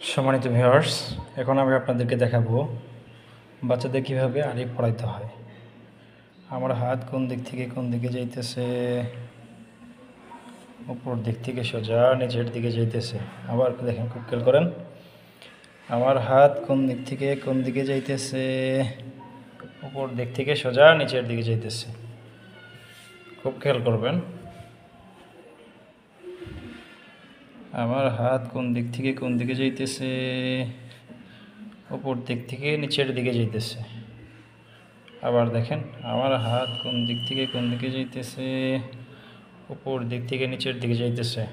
সম্মানিত ভিউয়ার্স, এখন আমি আপনাদেরকে দেখাবো বাচ্চাদের কীভাবে আলিফ পড়াইতে হয়। আমার হাত কোন দিক থেকে কোন দিকে যাইতেছে, উপর দিক থেকে সোজা নিচের দিকে যাইতেছে। আবার দেখেন, খুব খেয়াল করেন, আমার হাত কোন দিক থেকে কোন দিকে যাইতেছে, উপর দিক থেকে সোজা নিচের দিকে যাইতেছে। খুব খেয়াল করবেন, আমার হাত কোন দিক থেকে কোন দিকে যাইতেছে, উপর দিক থেকে নিচের দিকে যাইতেছে। আবার দেখেন, আমার হাত কোন দিক থেকে কোন দিকে যাইতেছে, উপর দিক থেকে নিচের দিকে যাইতেছে।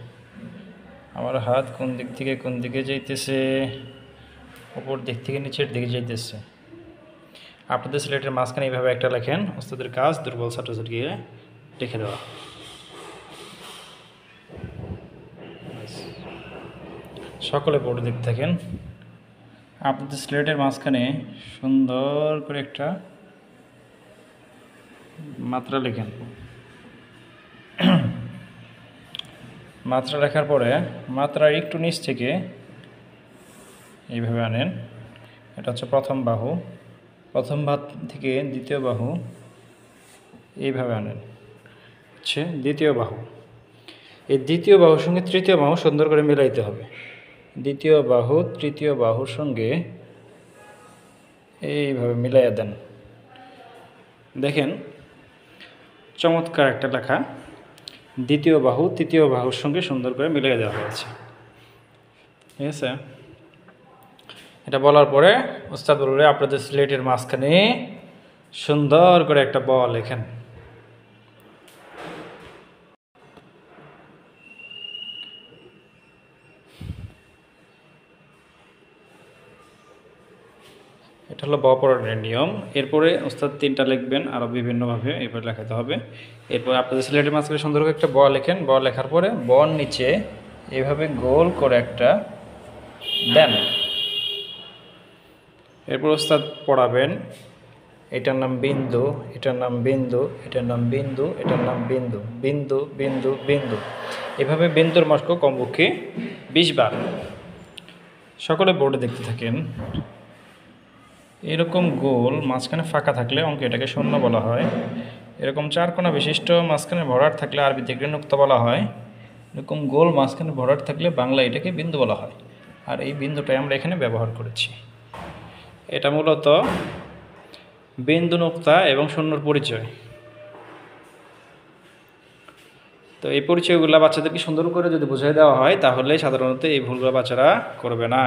আমার হাত কোন দিক থেকে কোন দিকে যাইতেছে, উপর দিক থেকে নিচের দিকে যাইতেছে। আপনাদের সিলেটের মাঝখানে এইভাবে একটা লেখেন। ওস্তাদের কাজ দুর্বল ছাত্রছাত্রীকে লিখে দেওয়া। সকলে বোর্ডে দেখতে থাকেন। আপনাদের স্লেটের মাঝখানে সুন্দর করে একটা মাত্রা লেখেন। মাত্রা লেখার পরে মাত্রার একটু নিচ থেকে এইভাবে আনেন। এটা হচ্ছে প্রথম বাহু, প্রথম ভাত থেকে দ্বিতীয় বাহু এইভাবে আনেন, হচ্ছে দ্বিতীয় বাহু। এই দ্বিতীয় বাহুর সঙ্গে তৃতীয় বাহু সুন্দর করে মিলাইতে হবে। দ্বিতীয় বাহু তৃতীয় বাহুর সঙ্গে এইভাবে মিলাইয়া দেন। দেখেন, চমৎকার একটা লেখা দ্বিতীয় বাহু তৃতীয় বাহুর সঙ্গে সুন্দর করে মিলিয়ে দেওয়া হয়েছে। ঠিক আছে, এটা বলার পরে ওস্তাদ বলবে আপনাদের স্লেটের মাঝখানে সুন্দর করে একটা ব লেখেন। এটা হলো ব পড়ানোর নিয়ম। এরপরে ওস্তাদ 3টা লিখবেন, আরও বিভিন্নভাবে এরপরে লেখাতে হবে। এরপর আপনাদের স্লেটের মাঝখানে সুন্দর করে একটা ব লেখেন। ব লেখার পরে বর নিচে এভাবে গোল করে একটা দেন। এরপর ওস্তাদ পড়াবেন, এটার নাম বিন্দু, এটার নাম বিন্দু, এটার নাম বিন্দু, এটার নাম বিন্দু, বিন্দু বিন্দু বিন্দু। এভাবে বিন্দুর মাস্ক কমপক্ষে 20 বার। সকলে বোর্ডে দেখতে থাকেন। এরকম গোল মাঝখানে ফাঁকা থাকলে অঙ্কে এটাকে শূন্য বলা হয়। এরকম 4 কোণা বিশিষ্ট মাঝখানে ভরাট থাকলে আরবিতে এটাকে নুক্তা বলা হয়। এরকম গোল মাঝখানে ভরাট থাকলে বাংলা এটাকে বিন্দু বলা হয়। আর এই বিন্দুটাই আমরা এখানে ব্যবহার করেছি। এটা মূলত বিন্দু, নুক্তা এবং শূন্যর পরিচয়। তো এই পরিচয়গুলো বাচ্চাদেরকে সুন্দর করে যদি বুঝিয়ে দেওয়া হয় তাহলে সাধারণত এই ভুলগুলো বাচ্চারা করবে না।